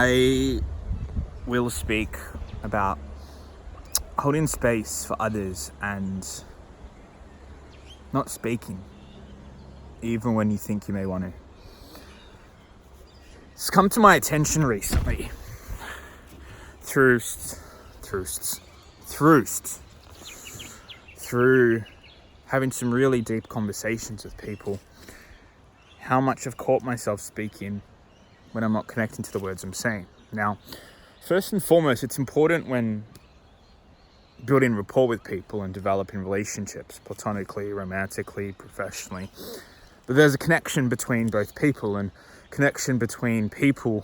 I will speak about holding space for others and not speaking, even when you think you may want to. It's come to my attention recently through having some really deep conversations with people, how much I've caught myself speaking when I'm not connecting to the words I'm saying. Now, first and foremost, it's important when building rapport with people and developing relationships, platonically, romantically, professionally, but there's a connection between both people, and connection between people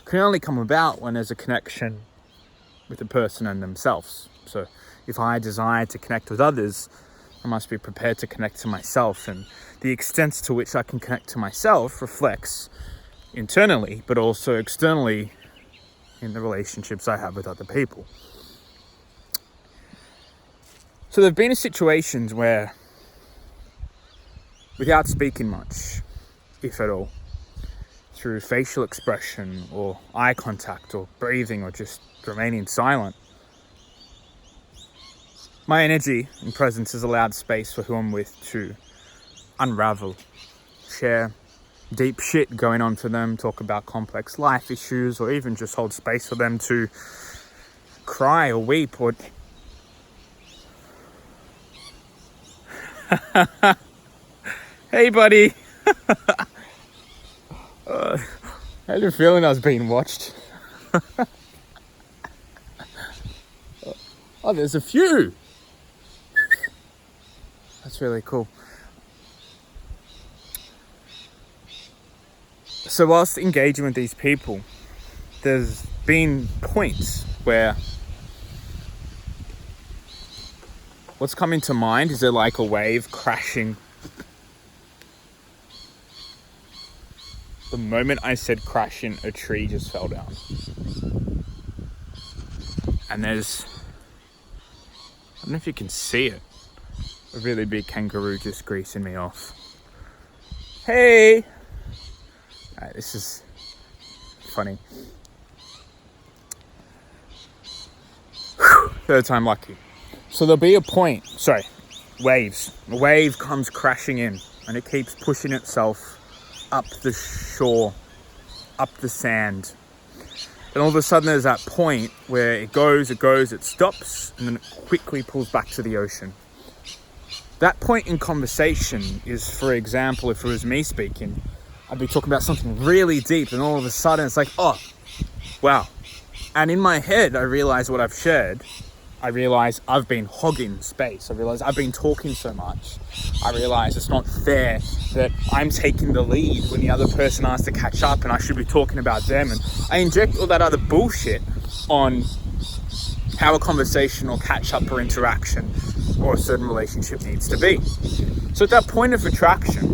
can only come about when there's a connection with the person and themselves. So if I desire to connect with others, I must be prepared to connect to myself, and the extent to which I can connect to myself reflects internally, but also externally in the relationships I have with other people. So there have been situations where, without speaking much, if at all, through facial expression or eye contact or breathing or just remaining silent, my energy and presence has allowed space for who I'm with to unravel, share deep shit going on for them, talk about complex life issues, or even just hold space for them to cry or weep or hey buddy. I had a feeling I was being watched. Oh, there's a few. That's really cool. So whilst engaging with these people, there's been points where what's coming to mind is like a wave crashing. The moment I said crashing, a tree just fell down. And there's, I don't know if you can see it, a really big kangaroo just greasing me off. Hey! Alright, this is funny. Third time lucky. So there'll be a point, waves. A wave comes crashing in and it keeps pushing itself up the shore, up the sand. And all of a sudden there's that point where it goes, it stops, and then it quickly pulls back to the ocean. That point in conversation is, for example, if it was me speaking, I'd be talking about something really deep, and all of a sudden it's like, oh, wow. And in my head, I realize what I've shared. I realize I've been hogging space. I realize I've been talking so much. I realize it's not fair that I'm taking the lead when the other person has to catch up and I should be talking about them. And I inject all that other bullshit on how a conversation or catch up or interaction or a certain relationship needs to be. So at that point of attraction,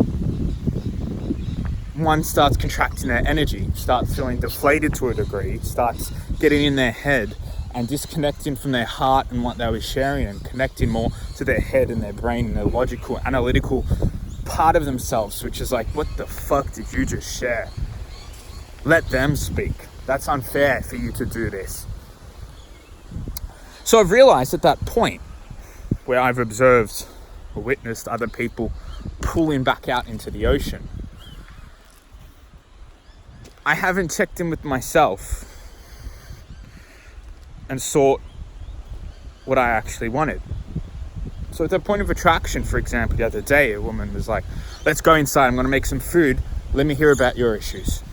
one starts contracting their energy, starts feeling deflated to a degree, starts getting in their head and disconnecting from their heart and what they were sharing, and connecting more to their head and their brain and their logical, analytical part of themselves, which is like, what the fuck did you just share? Let them speak. That's unfair for you to do this. So I've realized at that point where I've observed or witnessed other people pulling back out into the ocean, I haven't checked in with myself and sought what I actually wanted. So at that point of attraction, for example, the other day, a woman was like, let's go inside, I'm going to make some food, let me hear about your issues.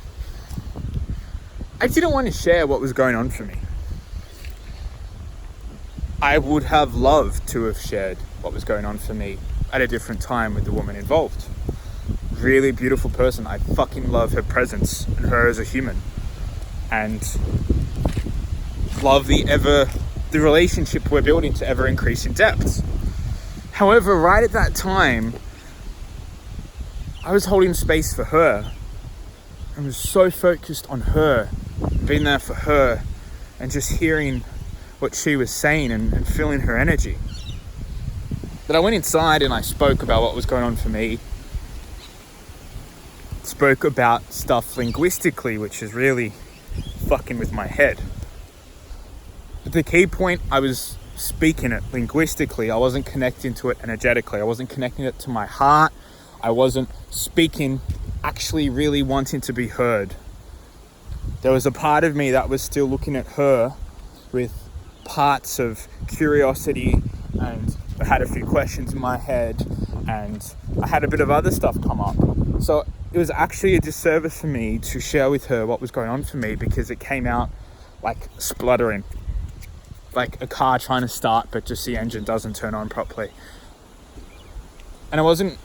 I didn't want to share what was going on for me. I would have loved to have shared what was going on for me at a different time with the woman involved. Really beautiful person. I fucking love her presence and her as a human, and love the relationship we're building to ever increase in depth. However, right at that time, I was holding space for her. I was so focused on her, being there for her, and just hearing what she was saying and feeling her energy, that I went inside and I spoke about what was going on for me. Spoke about stuff linguistically, which is really fucking with my head. But the key point, I was speaking it linguistically. I wasn't connecting to it energetically. I wasn't connecting it to my heart. I wasn't speaking, actually really wanting to be heard. There was a part of me that was still looking at her with parts of curiosity, and I had a few questions in my head, and I had a bit of other stuff come up. So it was actually a disservice for me to share with her what was going on for me, because it came out like spluttering, like a car trying to start but just the engine doesn't turn on properly. And it wasn't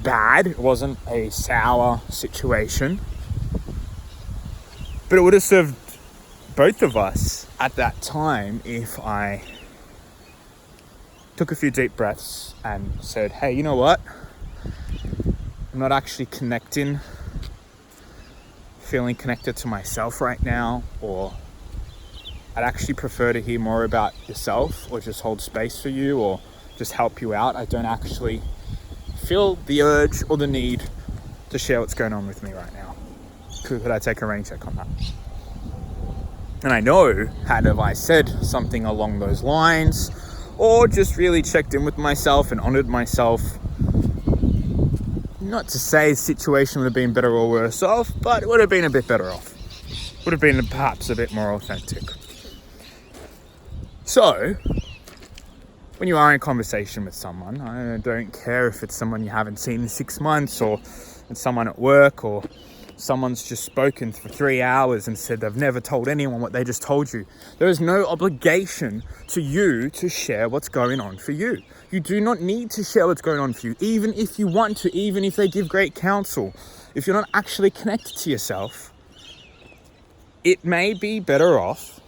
bad, it wasn't a sour situation, but it would have served both of us at that time if I took a few deep breaths and said, hey, you know what? I'm not actually feeling connected to myself right now, or I'd actually prefer to hear more about yourself, or just hold space for you, or just help you out. I don't actually feel the urge or the need to share what's going on with me right now. Could I take a rain check on that? And I know, had I said something along those lines, or just really checked in with myself and honored myself, not to say the situation would have been better or worse off, but it would have been a bit better off. Would have been perhaps a bit more authentic. So, when you are in conversation with someone, I don't care if it's someone you haven't seen in 6 months, or it's someone at work, or someone's just spoken for 3 hours and said they've never told anyone what they just told you. There is no obligation to you to share what's going on for you. You do not need to share what's going on for you, even if you want to, even if they give great counsel. If you're not actually connected to yourself, it may be better off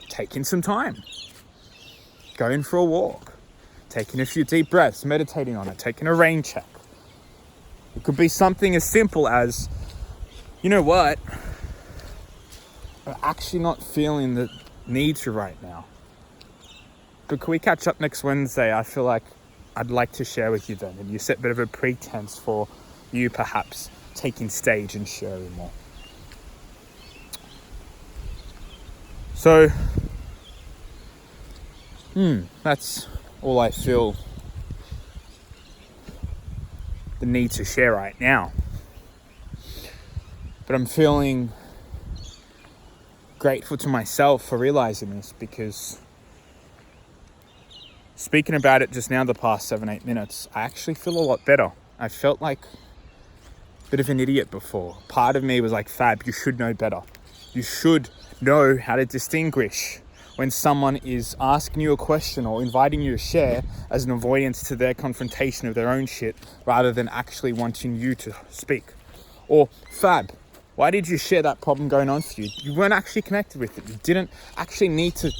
taking some time, going for a walk, taking a few deep breaths, meditating on it, taking a rain check. It could be something as simple as, you know what, I'm actually not feeling the need to right now, but can we catch up next Wednesday? I feel like I'd like to share with you then. And you set a bit of a pretense for you perhaps taking stage and sharing more. So, that's all I feel the need to share right now. But I'm feeling grateful to myself for realizing this, because speaking about it just now the past 7-8 minutes, I actually feel a lot better. I felt like a bit of an idiot before. Part of me was like, Fab, you should know better. You should know how to distinguish when someone is asking you a question or inviting you to share as an avoidance to their confrontation of their own shit, rather than actually wanting you to speak. Or, Fab, why did you share that problem going on for you? You weren't actually connected with it. You didn't actually need to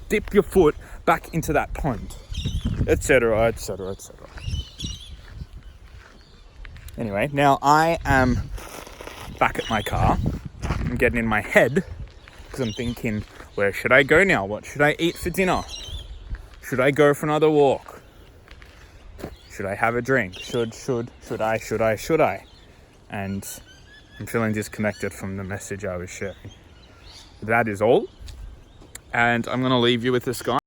dip your foot back into that pond, etc., etc., etc. Anyway, now I am back at my car. I'm getting in my head because I'm thinking, where should I go now? What should I eat for dinner? Should I go for another walk? Should I have a drink? Should I? And I'm feeling disconnected from the message I was sharing. That is all. And I'm going to leave you with this guy.